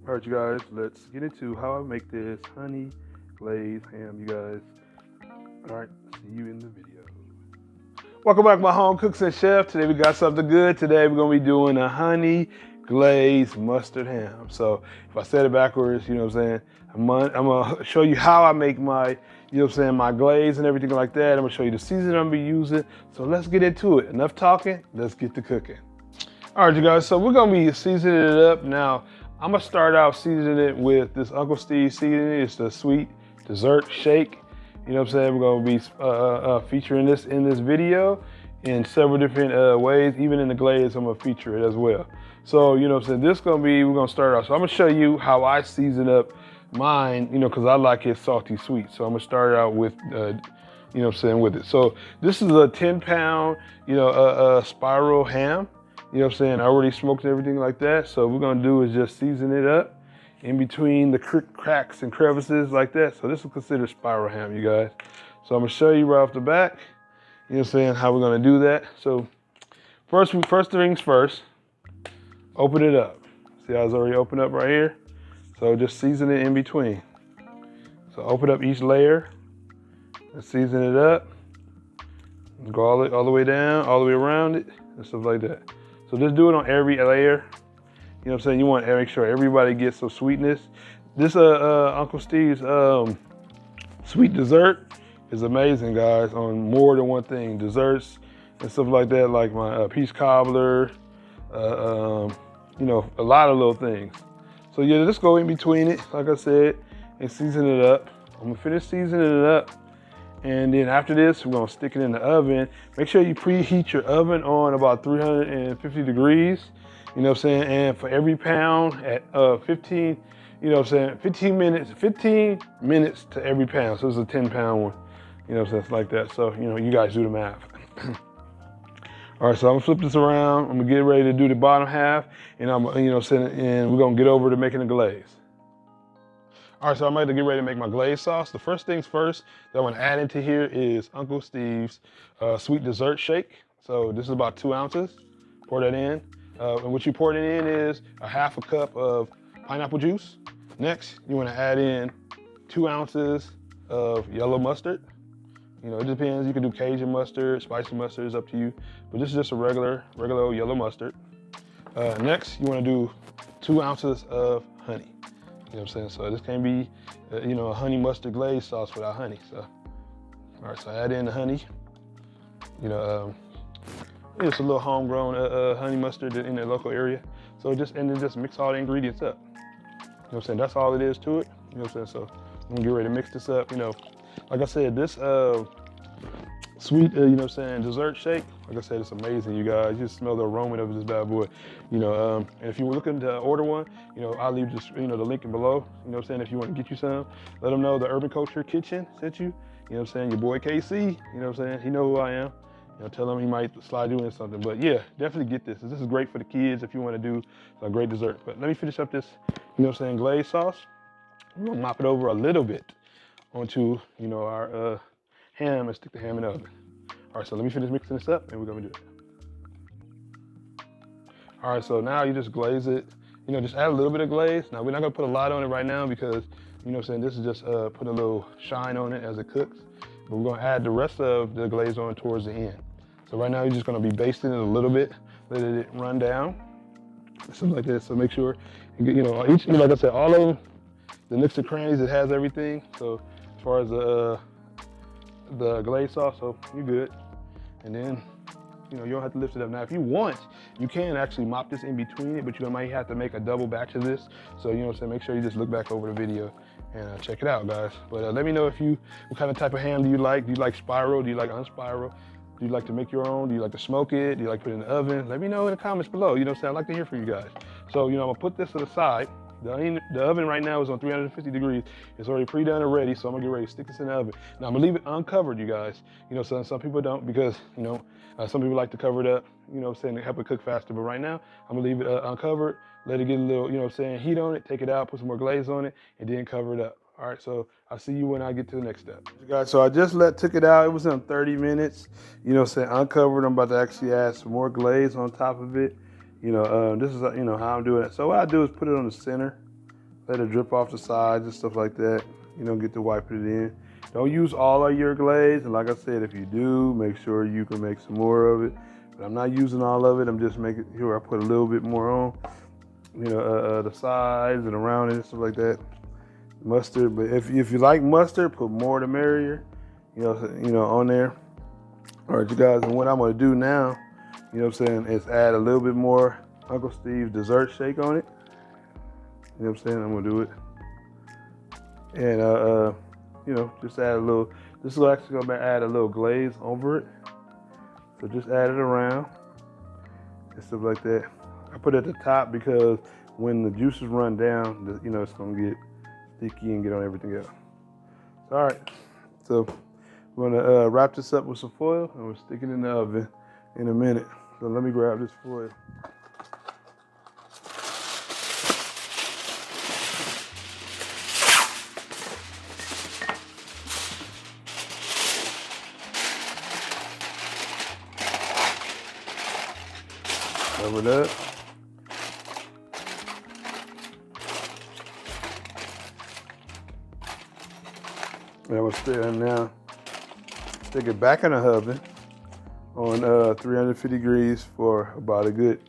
All right, you guys, let's get into how I make this honey glazed ham, you guys. All right, see you in the video. Welcome back, my home cooks and chef. Today we got something good. Today we're gonna be doing a honey glazed mustard ham. So if I said it backwards, you know what I'm saying? I'm gonna show you how I make my, you know what I'm saying, my glaze and everything like that. I'm gonna show you the seasoning I'm gonna be using. So let's get into it. Enough talking, let's get to cooking. All right, you guys, so we're gonna be seasoning it up. Now, I'm gonna start out seasoning it with this Uncle Steve seasoning. It's the sweet dessert shake. You know what I'm saying? We're gonna be featuring this in this video in several different ways. Even in the glaze, I'm gonna feature it as well. So, you know what I'm saying? This is gonna be, we're gonna start out. So I'm gonna show you how I season up mine, you know, because I like it salty sweet. So I'm gonna start out with, you know what I'm saying, with it. So this is a 10-pound, you know, spiral ham. You know what I'm saying? I already smoked everything like that. So what we're gonna do is just season it up in between the cracks and crevices like that. So this is considered spiral ham, you guys. So I'm gonna show you right off the back, you know what I'm saying, how we're gonna do that. So first things first, open it up. See how it's already opened up right here? So just season it in between. So open up each layer and season it up. Go all the way down, all the way around it, and stuff like that. So just do it on every layer. You know what I'm saying? You want to make sure everybody gets some sweetness. This Uncle Steve's sweet dessert is amazing, guys, on more than one thing. Desserts and stuff like that, like my peach cobbler, you know, a lot of little things. So yeah, just go in between it, like I said, and season it up. I'm gonna finish seasoning it up. And then after this, we're gonna stick it in the oven. Make sure you preheat your oven on about 350 degrees, you know what I'm saying? And for every pound at 15, you know what I'm saying, 15 minutes to every pound. So it's a 10-pound one, you know what I'm saying, it's like that. So, you know, you guys do the math. All right, so I'm gonna flip this around. I'm gonna get ready to do the bottom half, and you know, and we're gonna get over to making the glaze. All right, so I'm ready to get ready to make my glaze sauce. The first things first that I want to add into here is Uncle Steve's sweet dessert shake. So this is about 2 ounces. Pour that in. And what you pour it in is a half a cup of pineapple juice. Next, you want to add in 2 ounces of yellow mustard. You know, it depends. You can do Cajun mustard, spicy mustard, it's up to you. But this is just a regular old yellow mustard. Next, you want to do 2 ounces of honey. You know what I'm saying? So this can't be, you know, a honey mustard glaze sauce without honey. So, all right, so I add in the honey. You know, it's a little homegrown honey mustard in the local area. So and then just mix all the ingredients up. You know what I'm saying? That's all it is to it. You know what I'm saying? So I'm gonna get ready to mix this up. You know, like I said, this sweet, you know what I'm saying, dessert shake. Like I said, it's amazing, you guys. You just smell the aroma of this bad boy. You know, and if you were looking to order one, you know, I'll leave just, you know, the link below. You know what I'm saying? If you want to get you some, let them know the Urban Culture Kitchen sent you. You know what I'm saying? Your boy KC, you know what I'm saying? He know who I am. You know, tell him he might slide you in something. But yeah, definitely get this. This is great for the kids if you want to do a great dessert. But let me finish up this, you know what I'm saying, glaze sauce. We're gonna mop it over a little bit onto, you know, our ham and stick the ham in the oven. All right, so let me finish mixing this up and we're gonna do it. All right, so now you just glaze it. You know, just add a little bit of glaze. Now we're not gonna put a lot on it right now because, you know what I'm saying, this is just putting a little shine on it as it cooks. But we're gonna add the rest of the glaze on towards the end. So right now you're just gonna be basting it a little bit, letting it run down, something like this. So make sure, you know, each, you know, like I said, all of them, the nooks and crannies, it has everything. So as far as the glaze sauce, so you're good. And then, you know, you don't have to lift it up. Now, if you want, you can actually mop this in between it, but you might have to make a double batch of this. So, you know what I'm saying, make sure you just look back over the video and check it out, guys. But let me know what kind of type of ham do you like? Do you like spiral? Do you like unspiral? Do you like to make your own? Do you like to smoke it? Do you like to put it in the oven? Let me know in the comments below. You know what I'm saying? I'd like to hear from you guys. So, you know, I'm gonna put this to the side. The oven right now is on 350 degrees. It's already pre-done already, so I'm gonna get ready to stick this in the oven. Now I'm gonna leave it uncovered, you guys. You know, some people don't because, you know, some people like to cover it up, you know what I'm saying, to help it cook faster. But right now, I'm gonna leave it uncovered, let it get a little, you know what I'm saying, heat on it, take it out, put some more glaze on it, and then cover it up. All right, so I'll see you when I get to the next step. You guys, so I just took it out. It was in 30 minutes, you know what I'm saying, uncovered. I'm about to actually add some more glaze on top of it. You know, this is, you know, how I'm doing it. So what I do is put it on the center. let it drip off the sides and stuff like that. You know, get to wiping it in. Don't use all of your glaze, and like I said, if you do, make sure you can make some more of it. But I'm not using all of it. I'm just making sure I put a little bit more on. You know, the sides and around it and stuff like that. Mustard, but if you like mustard, put more the merrier. You know, on there. All right, you guys, and what I'm gonna do now, you know what I'm saying, is add a little bit more Uncle Steve's dessert shake on it. You know what I'm saying? I'm gonna do it, and you know, just add a little. This is actually gonna add a little glaze over it. So just add it around and stuff like that. I put it at the top because when the juices run down, you know, it's gonna get sticky and get on everything else. All right, so we're gonna wrap this up with some foil and we'll stick it in the oven in a minute. So let me grab this foil. Cover it up. And we'll stick it back in the oven on 350 degrees for about a good,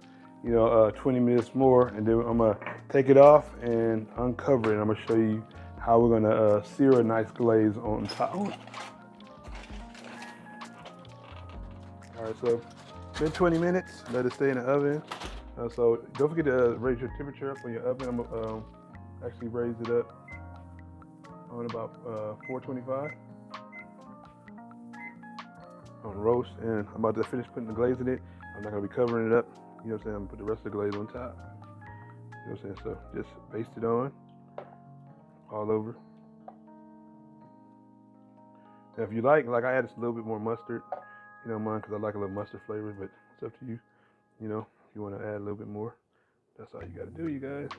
20 minutes more. And then I'm gonna take it off and uncover it. I'm gonna show you how we're gonna sear a nice glaze on top. All right, so it's been 20 minutes. Let it stay in the oven. So don't forget to raise your temperature up on your oven. I'm gonna actually raise it up on about 425 on roast, and I'm about to finish putting the glaze in it. I'm not gonna be covering it up. You know what I'm saying? I'm gonna put the rest of the glaze on top. You know what I'm saying? So just baste it on all over. Now if you like I added a little bit more mustard. You know mine, because I like a little mustard flavor, but it's up to you. You know, if you want to add a little bit more, that's all you got to do, you guys.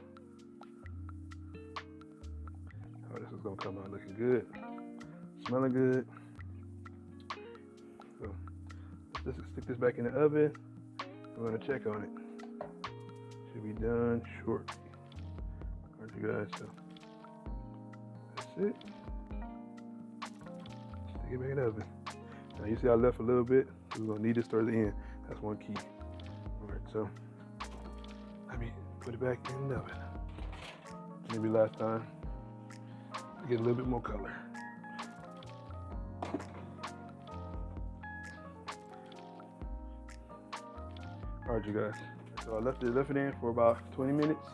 Oh, this is gonna come out looking good, smelling good. So let's just stick this back in the oven. We're gonna check on it. Should be done shortly. All right, you guys. So that's it. Stick it back in the oven. Now you see I left a little bit. We're gonna need this towards the end. That's one key. All right, so let me put it back in the oven. Maybe last time. Get a little bit more color. All right, you guys. So I left it in for about 20 minutes.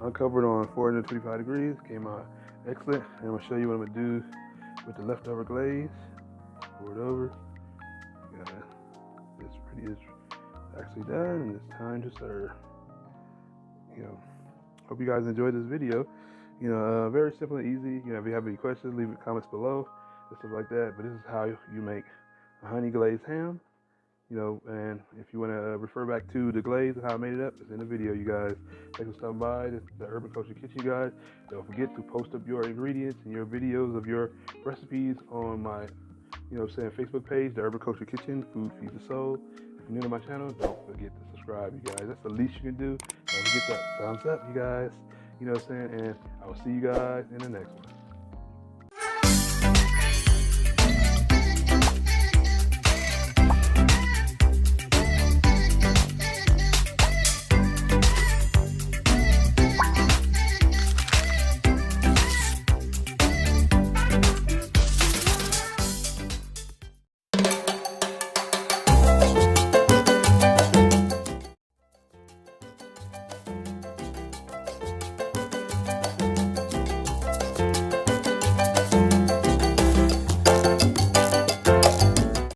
Uncovered on 425 degrees. Came out excellent. And I'm gonna show you what I'm gonna do with the leftover glaze. Pour it over. It's pretty. It's actually done, and it's time to serve. Hope you guys enjoyed this video. Very simple and easy. If you have any questions, leave comments below and stuff like that. But this is how you make a honey glazed ham. And if you want to refer back to the glaze and how I made it up, it's in the video, you guys. Thanks for stopping by. This is the Urban Culture Kitchen, you guys. Don't forget to post up your ingredients and your videos of your recipes on my Facebook page, the Urban Culture Kitchen, Food Feeds the Soul. If you're new to my channel, don't forget to subscribe, you guys. That's the least you can do. Don't forget that thumbs up, you guys. You know what I'm saying? And I will see you guys in the next one.